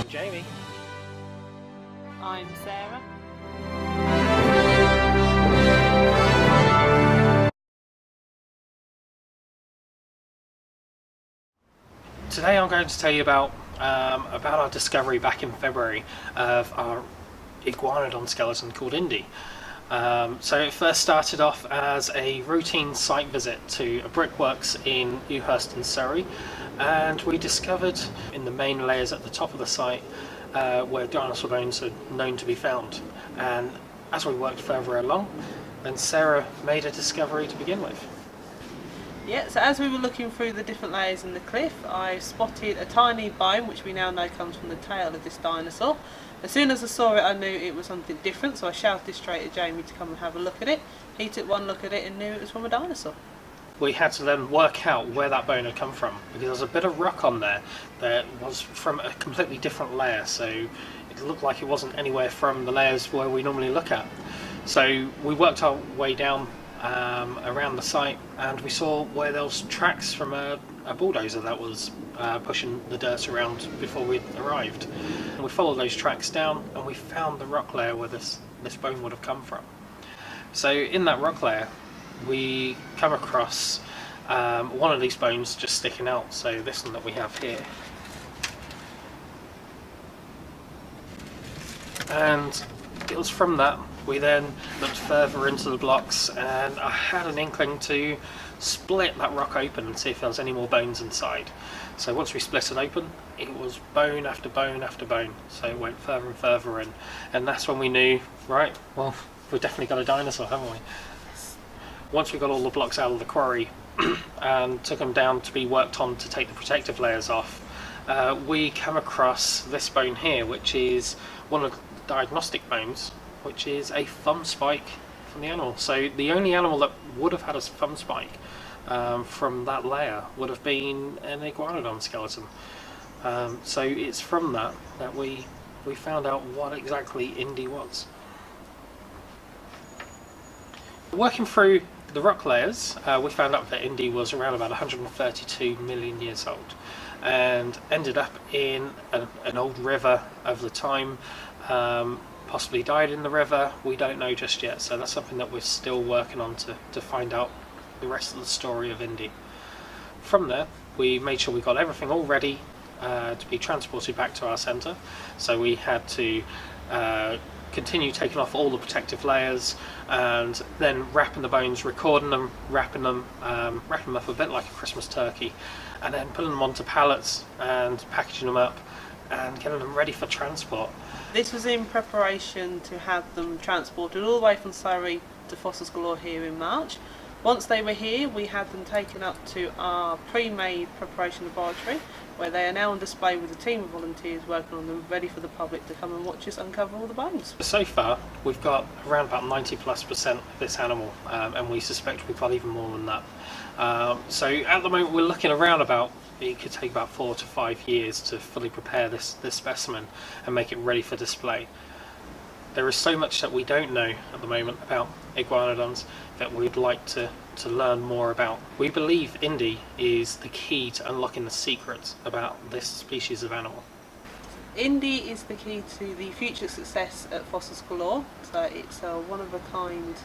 I'm Jamie. I'm Sarah. Today I'm going to tell you about our discovery back in February of our Iguanodon skeleton called Indy. So it first started off as a routine site visit to a brickworks in Ewhurst in Surrey, and we discovered in the main layers at the top of the site where dinosaur bones are known to be found. And as we worked further along, then Sarah made a discovery to begin with. Yeah, so as we were looking through the different layers in the cliff, I spotted a tiny bone which we now know comes from the tail of this dinosaur. As soon as I saw it, I knew it was something different, so I shouted straight at Jamie to come and have a look at it. He took one look at it and knew it was from a dinosaur. We had to then work out where that bone had come from, because there was a bit of rock on there that was from a completely different layer, so it looked like it wasn't anywhere from the layers where we normally look at. So we worked our way down around the site, and we saw where there was tracks from a bulldozer that was pushing the dirt around before we arrived. And we followed those tracks down and we found the rock layer where this bone would have come from. So in that rock layer we come across one of these bones just sticking out, so this one that we have here. And it was from that we then looked further into the blocks, and I had an inkling to split that rock open and see if there was any more bones inside. So once we split it open, it was bone after bone after bone, so it went further and further in, and that's when we knew, right, well, we've definitely got a dinosaur, haven't we? Once we got all the blocks out of the quarry and took them down to be worked on to take the protective layers off, we come across this bone here, which is one of the diagnostic bones, which is a thumb spike from the animal. So the only animal that would have had a thumb spike from that layer would have been an Iguanodon skeleton. So it's from that we found out what exactly Indy was. Working through the rock layers, we found out that Indy was around about 132 million years old, and ended up in an old river of the time. Possibly died in the river, we don't know just yet, so that's something that we're still working on to find out the rest of the story of Indy. From there, we made sure we got everything all ready to be transported back to our centre, so we had to continue taking off all the protective layers and then wrapping the bones, recording them, wrapping them up a bit like a Christmas turkey, and then putting them onto pallets and packaging them up and getting them ready for transport. This was in preparation to have them transported all the way from Surrey to Fossils Galore here in March. Once they were here, we had them taken up to our pre-made preparation laboratory, where they are now on display with a team of volunteers working on them, ready for the public to come and watch us uncover all the bones. So far, we've got around about 90+% of this animal, and we suspect we've got even more than that. So at the moment, we're looking around about, it could take about 4 to 5 years to fully prepare this specimen and make it ready for display. There is so much that we don't know at the moment about iguanodons that we'd like to learn more about. We believe Indy is the key to unlocking the secrets about this species of animal. Indy is the key to the future success at Fossils Galore, so it's a one-of-a-kind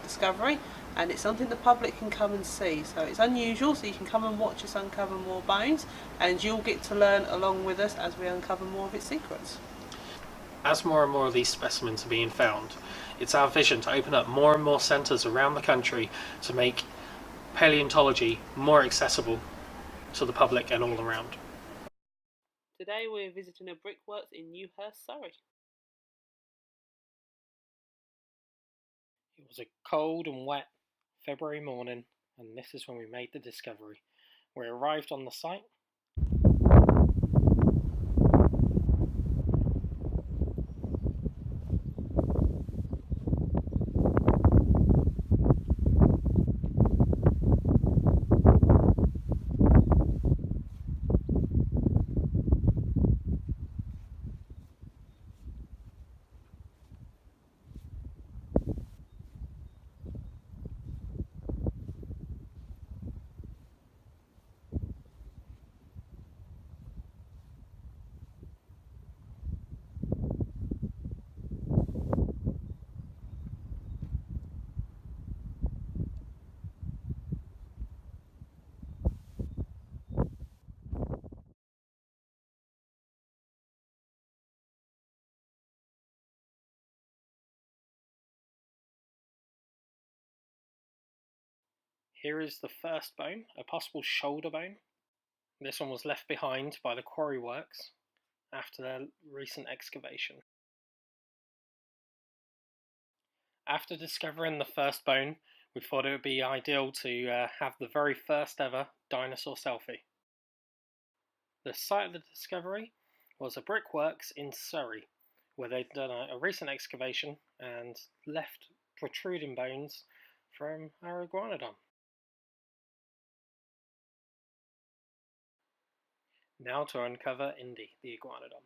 discovery, and it's something the public can come and see. So it's unusual, so you can come and watch us uncover more bones, and you'll get to learn along with us as we uncover more of its secrets. As more and more of these specimens are being found, it's our vision to open up more and more centres around the country to make paleontology more accessible to the public and all around. Today we're visiting a brickworks in Ewhurst, Surrey. It was a cold and wet February morning, and this is when we made the discovery. We arrived on the site. Here is the first bone, a possible shoulder bone. This one was left behind by the quarry works after their recent excavation. After discovering the first bone, we thought it would be ideal to have the very first ever dinosaur selfie. The site of the discovery was a brickworks in Surrey, where they'd done a recent excavation and left protruding bones from our Iguanodon. Now to uncover Indy, the Iguanodon.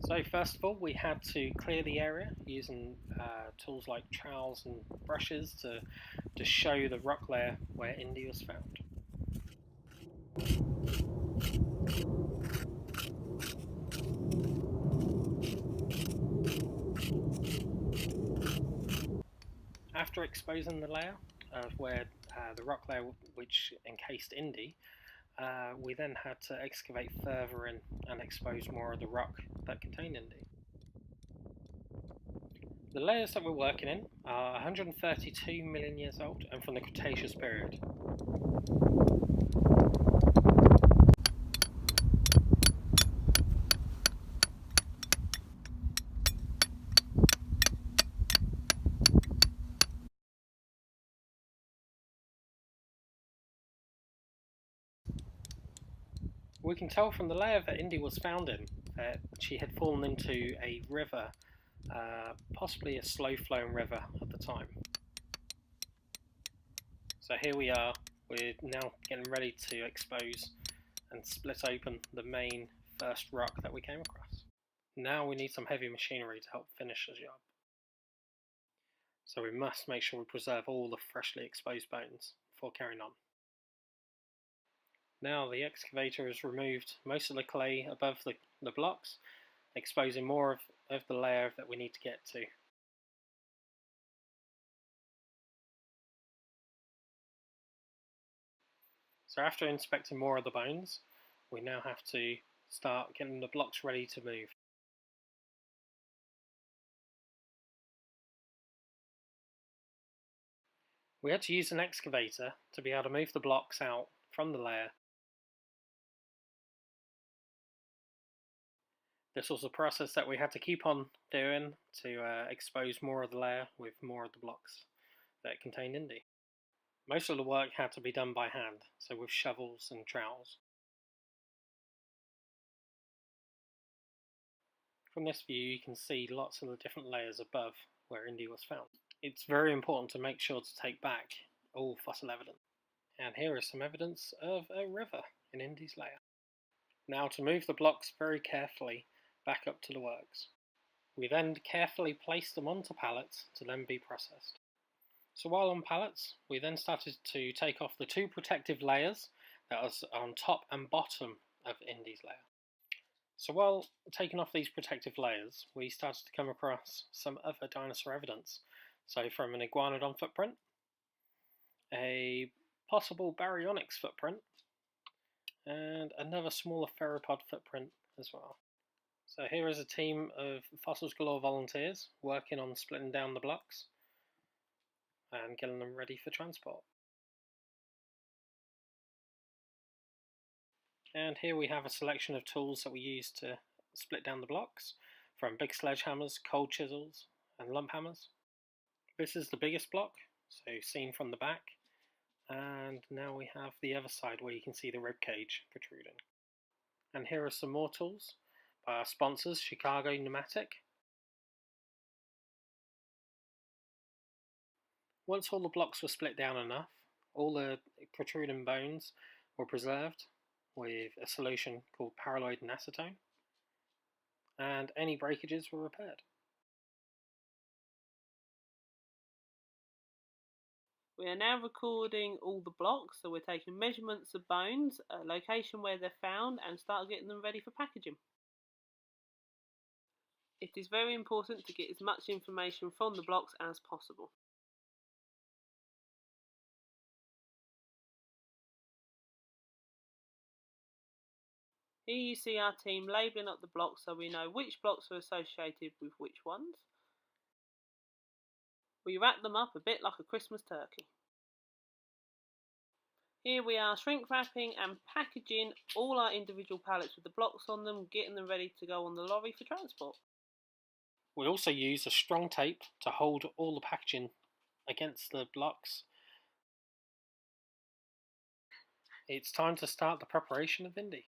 So first of all, we had to clear the area using tools like trowels and brushes to show the rock layer where Indy was found. After exposing the layer of where the rock layer which encased Indy, we then had to excavate further in and expose more of the rock that contained Indy. The layers that we're working in are 132 million years old and from the Cretaceous period. We can tell from the layer that Indy was found in that she had fallen into a river, possibly a slow-flowing river at the time. So here we are, we're now getting ready to expose and split open the main first rock that we came across. Now we need some heavy machinery to help finish the job. So we must make sure we preserve all the freshly exposed bones before carrying on. Now the excavator has removed most of the clay above the blocks, exposing more of the layer that we need to get to. So after inspecting more of the bones, we now have to start getting the blocks ready to move. We had to use an excavator to be able to move the blocks out from the layer. This was a process that we had to keep on doing to expose more of the layer with more of the blocks that contained Indy. Most of the work had to be done by hand, so with shovels and trowels. From this view you can see lots of the different layers above where Indy was found. It's very important to make sure to take back all fossil evidence. And here is some evidence of a river in Indy's layer. Now to move the blocks very carefully back up to the works. We then carefully placed them onto pallets to then be processed. So while on pallets, we then started to take off the two protective layers that was on top and bottom of Indy's layer. So while taking off these protective layers, we started to come across some other dinosaur evidence. So from an Iguanodon footprint, a possible Baryonyx footprint, and another smaller theropod footprint as well. So here is a team of Fossils Galore volunteers working on splitting down the blocks and getting them ready for transport. And here we have a selection of tools that we use to split down the blocks, from big sledgehammers, cold chisels and lump hammers. This is the biggest block, so seen from the back, and now we have the other side where you can see the rib cage protruding. And here are some more tools by our sponsors, Chicago Pneumatic. Once all the blocks were split down enough, all the protruding bones were preserved with a solution called paralloid and acetone, and any breakages were repaired. We are now recording all the blocks, so we're taking measurements of bones, a location where they're found, and start getting them ready for packaging. It is very important to get as much information from the blocks as possible. Here you see our team labelling up the blocks so we know which blocks are associated with which ones. We wrap them up a bit like a Christmas turkey. Here we are shrink wrapping and packaging all our individual pallets with the blocks on them, getting them ready to go on the lorry for transport. We also use a strong tape to hold all the packaging against the blocks. It's time to start the preparation of Indy.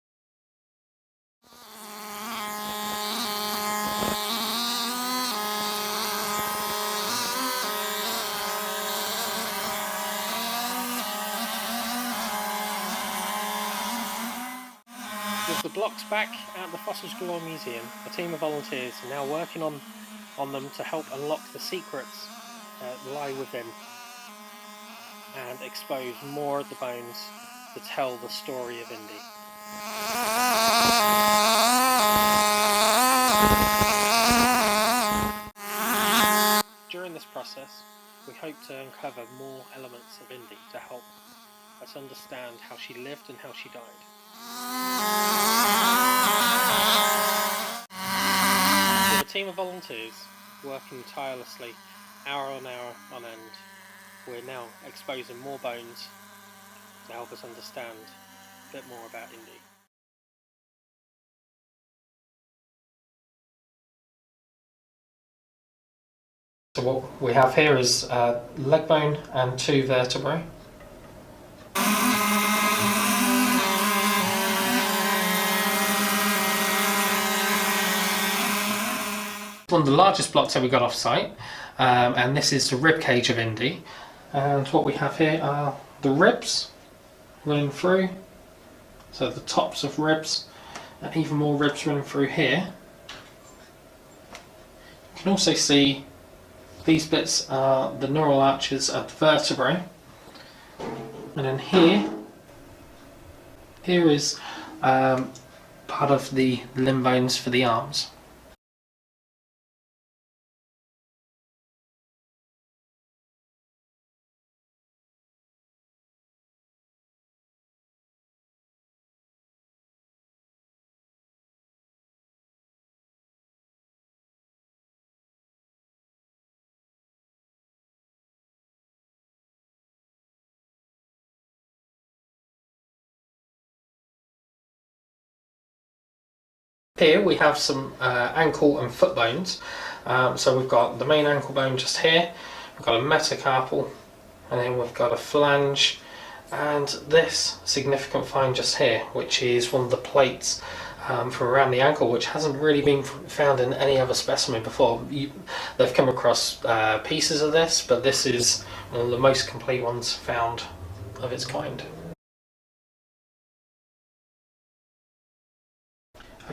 With the blocks back at the Fossils Galore Museum, a team of volunteers are now working on them to help unlock the secrets that lie within and expose more of the bones to tell the story of Indy. During this process, we hope to uncover more elements of Indy to help us understand how she lived and how she died. With a team of volunteers working tirelessly, hour on end, we're now exposing more bones to help us understand a bit more about Indy. So what we have here is leg bone and 2 vertebrae. One of the largest blocks that we got off site, and this is the rib cage of Indy. And what we have here are the ribs running through, so the tops of ribs, and even more ribs running through here. You can also see these bits are the neural arches of the vertebrae, and then here is part of the limb bones for the arms. Here we have some ankle and foot bones. So we've got the main ankle bone just here, we've got a metacarpal, and then we've got a phalange, and this significant find just here, which is one of the plates from around the ankle, which hasn't really been found in any other specimen before. They've come across pieces of this, but this is one of the most complete ones found of its kind.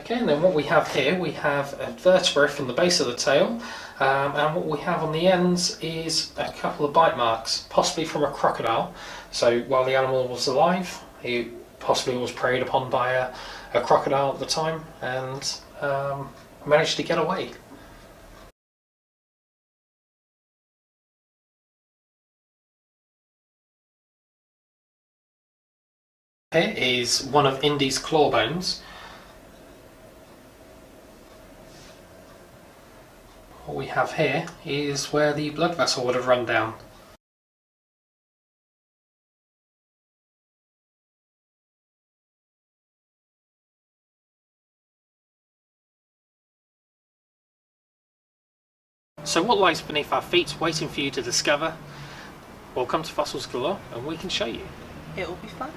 Okay, and then what we have here, we have a vertebra from the base of the tail, and what we have on the ends is a couple of bite marks, possibly from a crocodile. So while the animal was alive, he possibly was preyed upon by a crocodile at the time and managed to get away. Here is one of Indy's claw bones. What we have here is where the blood vessel would have run down. So what lies beneath our feet waiting for you to discover? Well, come to Fossils Galore and we can show you. It will be fun.